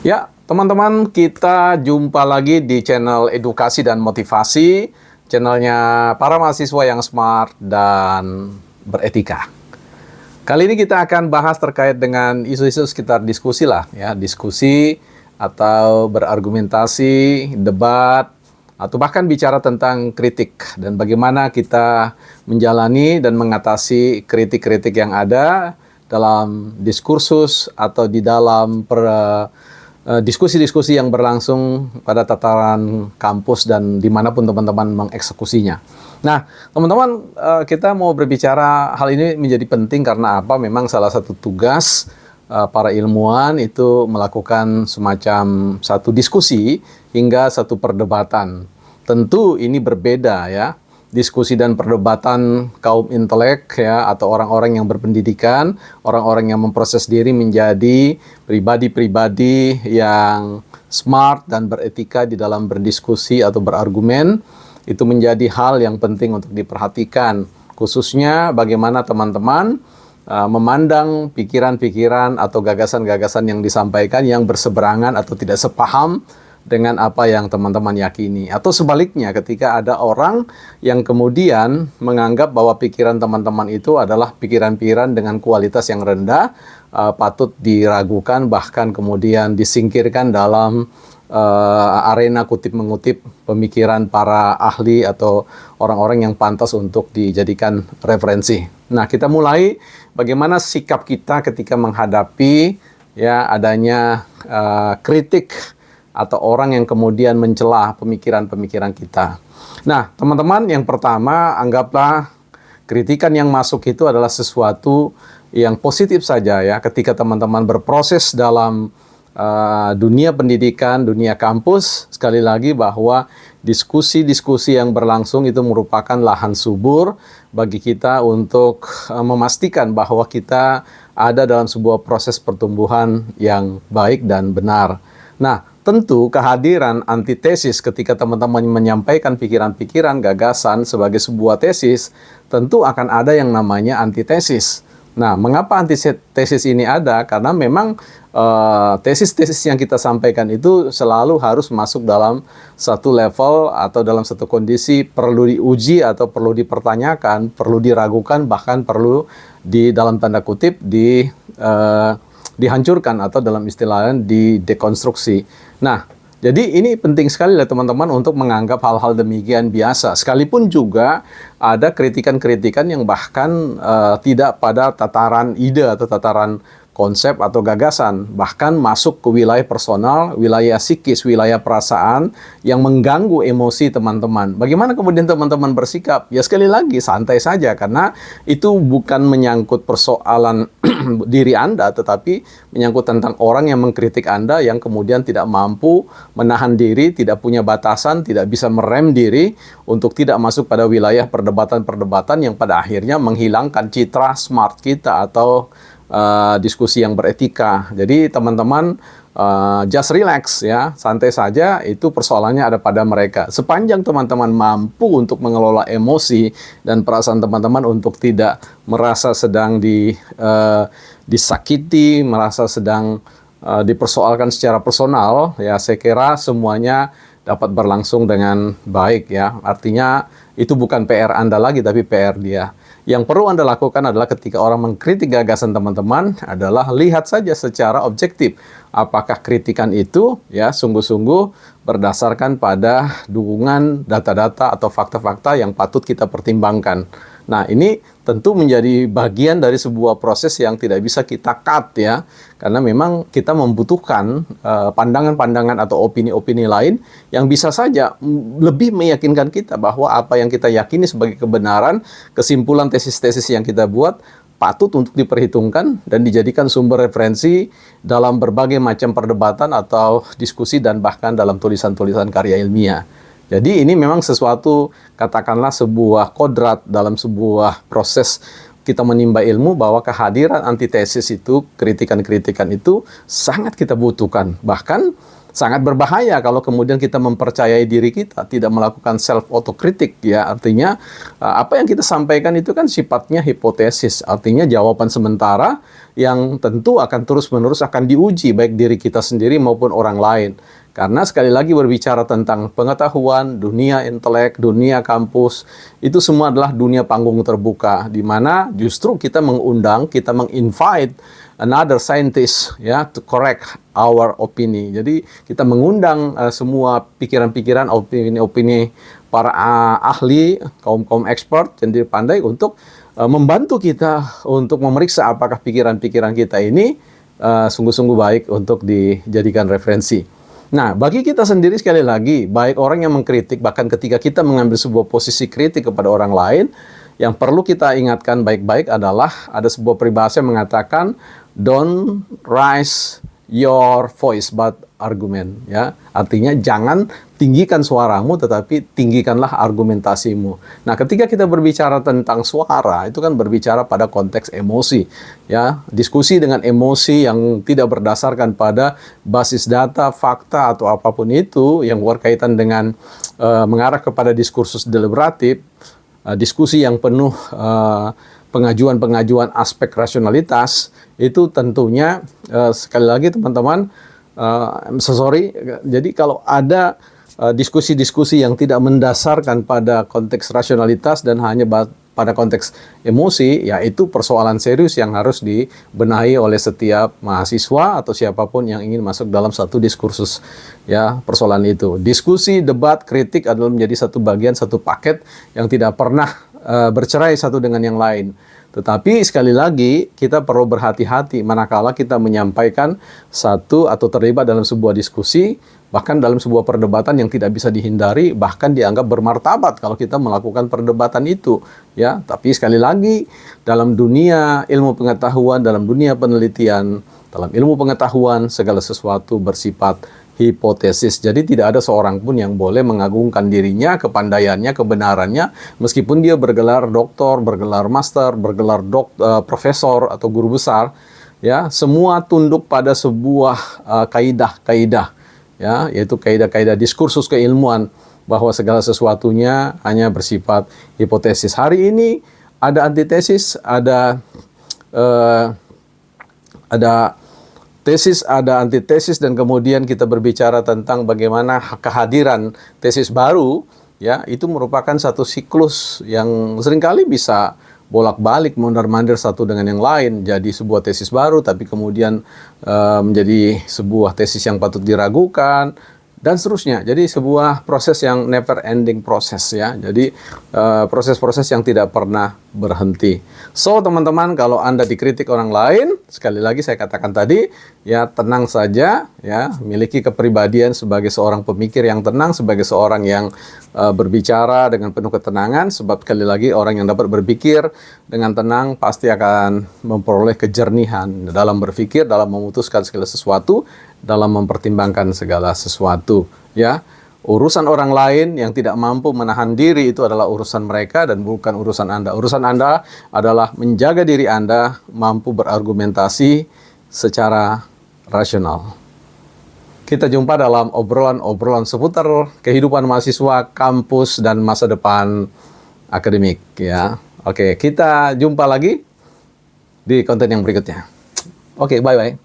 Ya, teman-teman, kita jumpa lagi di channel edukasi dan motivasi, channelnya para mahasiswa yang smart dan beretika. Kali ini kita akan bahas terkait dengan isu-isu sekitar diskusi lah, ya, diskusi atau berargumentasi, debat, atau bahkan bicara tentang kritik dan bagaimana kita menjalani dan mengatasi kritik-kritik yang ada dalam diskursus atau di dalam diskusi-diskusi yang berlangsung pada tataran kampus dan dimanapun teman-teman mengeksekusinya. Nah, teman-teman, kita mau berbicara hal ini menjadi penting karena apa? Memang salah satu tugas para ilmuwan itu melakukan semacam satu diskusi hingga satu perdebatan. Tentu ini berbeda ya. Diskusi dan perdebatan kaum intelek ya, atau orang-orang yang berpendidikan, orang-orang yang memproses diri menjadi pribadi-pribadi yang smart dan beretika di dalam berdiskusi atau berargumen, itu menjadi hal yang penting untuk diperhatikan. Khususnya bagaimana teman-teman memandang pikiran-pikiran atau gagasan-gagasan yang disampaikan yang berseberangan atau tidak sepaham dengan apa yang teman-teman yakini. Atau sebaliknya, ketika ada orang yang kemudian menganggap bahwa pikiran teman-teman itu adalah pikiran-pikiran dengan kualitas yang rendah, patut diragukan, bahkan kemudian disingkirkan dalam arena kutip-mengutip pemikiran para ahli atau orang-orang yang pantas untuk dijadikan referensi. Nah, kita mulai bagaimana sikap kita ketika menghadapi ya adanya kritik atau orang yang kemudian mencela pemikiran-pemikiran kita. Nah, teman-teman, yang pertama, anggaplah kritikan yang masuk itu adalah sesuatu yang positif saja ya. Ketika teman-teman berproses dalam dunia pendidikan, dunia kampus, sekali lagi bahwa diskusi-diskusi yang berlangsung itu merupakan lahan subur bagi kita untuk memastikan bahwa kita ada dalam sebuah proses pertumbuhan yang baik dan benar. Nah, tentu kehadiran antitesis ketika teman-teman menyampaikan pikiran-pikiran, gagasan sebagai sebuah tesis, tentu akan ada yang namanya antitesis. Nah, mengapa antitesis ini ada? Karena memang tesis-tesis yang kita sampaikan itu selalu harus masuk dalam satu level atau dalam satu kondisi perlu diuji atau perlu dipertanyakan, perlu diragukan, bahkan perlu di dalam tanda kutip dihancurkan atau dalam istilahnya didekonstruksi. Nah, jadi ini penting sekali lah teman-teman untuk menganggap hal-hal demikian biasa. Sekalipun juga ada kritikan-kritikan yang bahkan tidak pada tataran ide atau tataran konsep atau gagasan, bahkan masuk ke wilayah personal, wilayah psikis, wilayah perasaan yang mengganggu emosi teman-teman. Bagaimana kemudian teman-teman bersikap? Ya sekali lagi santai saja, karena itu bukan menyangkut persoalan diri Anda, tetapi menyangkut tentang orang yang mengkritik Anda yang kemudian tidak mampu menahan diri, tidak punya batasan, tidak bisa merem diri untuk tidak masuk pada wilayah perdebatan-perdebatan yang pada akhirnya menghilangkan citra smart kita atau diskusi yang beretika. Jadi teman-teman just relax ya, santai saja, itu persoalannya ada pada mereka. Sepanjang teman-teman mampu untuk mengelola emosi dan perasaan teman-teman untuk tidak merasa sedang disakiti, merasa sedang dipersoalkan secara personal, ya saya kira semuanya dapat berlangsung dengan baik ya. Artinya itu bukan PR Anda lagi, tapi PR dia. Yang perlu Anda lakukan adalah ketika orang mengkritik gagasan teman-teman adalah lihat saja secara objektif. Apakah kritikan itu ya sungguh-sungguh berdasarkan pada dukungan data-data atau fakta-fakta yang patut kita pertimbangkan. Nah, ini tentu menjadi bagian dari sebuah proses yang tidak bisa kita cut ya. Karena memang kita membutuhkan pandangan-pandangan atau opini-opini lain yang bisa saja lebih meyakinkan kita bahwa apa yang kita yakini sebagai kebenaran, kesimpulan tesis-tesis yang kita buat patut untuk diperhitungkan dan dijadikan sumber referensi dalam berbagai macam perdebatan atau diskusi dan bahkan dalam tulisan-tulisan karya ilmiah. Jadi ini memang sesuatu, katakanlah sebuah kodrat dalam sebuah proses kita menimba ilmu, bahwa kehadiran antitesis itu, kritikan-kritikan itu sangat kita butuhkan. Bahkan sangat berbahaya kalau kemudian kita mempercayai diri kita, tidak melakukan self autokritik ya. Artinya apa yang kita sampaikan itu kan sifatnya hipotesis, artinya jawaban sementara yang tentu akan terus-menerus akan diuji baik diri kita sendiri maupun orang lain. Karena sekali lagi berbicara tentang pengetahuan, dunia intelek, dunia kampus, itu semua adalah dunia panggung terbuka, di mana justru kita mengundang, kita menginvite another scientist ya to correct our opinion. Jadi kita mengundang semua pikiran-pikiran, opini-opini para ahli, kaum-kaum expert yang pandai untuk membantu kita untuk memeriksa apakah pikiran-pikiran kita ini sungguh-sungguh baik untuk dijadikan referensi. Nah, bagi kita sendiri sekali lagi, baik orang yang mengkritik, bahkan ketika kita mengambil sebuah posisi kritik kepada orang lain, yang perlu kita ingatkan baik-baik adalah ada sebuah peribahasa yang mengatakan don't raise your voice but argument, ya. Artinya jangan tinggikan suaramu tetapi tinggikanlah argumentasimu. Nah, ketika kita berbicara tentang suara, itu kan berbicara pada konteks emosi, ya. Diskusi dengan emosi yang tidak berdasarkan pada basis data, fakta atau apapun itu yang berkaitan dengan mengarah kepada diskursus deliberatif, diskusi yang penuh pengajuan-pengajuan aspek rasionalitas, itu tentunya sekali lagi teman-teman, jadi kalau ada diskusi-diskusi yang tidak mendasarkan pada konteks rasionalitas dan hanya pada konteks emosi, ya itu persoalan serius yang harus dibenahi oleh setiap mahasiswa atau siapapun yang ingin masuk dalam satu diskursus, ya, persoalan itu. Diskusi, debat, kritik adalah menjadi satu bagian, satu paket yang tidak pernah bercerai satu dengan yang lain. Tetapi sekali lagi kita perlu berhati-hati manakala kita menyampaikan satu atau terlibat dalam sebuah diskusi, bahkan dalam sebuah perdebatan yang tidak bisa dihindari, bahkan dianggap bermartabat kalau kita melakukan perdebatan itu, ya. Tapi sekali lagi dalam dunia ilmu pengetahuan, dalam dunia penelitian, dalam ilmu pengetahuan segala sesuatu bersifat hipotesis. Jadi tidak ada seorang pun yang boleh mengagungkan dirinya, kepandaiannya, kebenarannya, meskipun dia bergelar doktor, bergelar master, bergelar profesor atau guru besar, ya. Semua tunduk pada sebuah kaidah-kaidah, ya, yaitu kaidah-kaidah diskursus keilmuan, bahwa segala sesuatunya hanya bersifat hipotesis. Hari ini ada antitesis, ada tesis, ada antitesis, dan kemudian kita berbicara tentang bagaimana kehadiran tesis baru, ya, itu merupakan satu siklus yang seringkali bisa bolak-balik, mondar-mandir satu dengan yang lain, jadi sebuah tesis baru tapi kemudian menjadi sebuah tesis yang patut diragukan dan seterusnya. Jadi sebuah proses yang never ending proses, ya. Jadi proses-proses yang tidak pernah berhenti. So teman-teman, kalau Anda dikritik orang lain, sekali lagi saya katakan tadi, ya tenang saja, ya, miliki kepribadian sebagai seorang pemikir yang tenang, sebagai seorang yang berbicara dengan penuh ketenangan, sebab sekali lagi orang yang dapat berpikir dengan tenang pasti akan memperoleh kejernihan dalam berpikir, dalam memutuskan segala sesuatu, dalam mempertimbangkan segala sesuatu, ya. Urusan orang lain yang tidak mampu menahan diri itu adalah urusan mereka dan bukan urusan Anda. Urusan Anda adalah menjaga diri Anda mampu berargumentasi secara rasional. Kita jumpa dalam obrolan-obrolan seputar kehidupan mahasiswa, kampus, dan masa depan akademik, ya. Oke, kita jumpa lagi di konten yang berikutnya. Oke, bye-bye.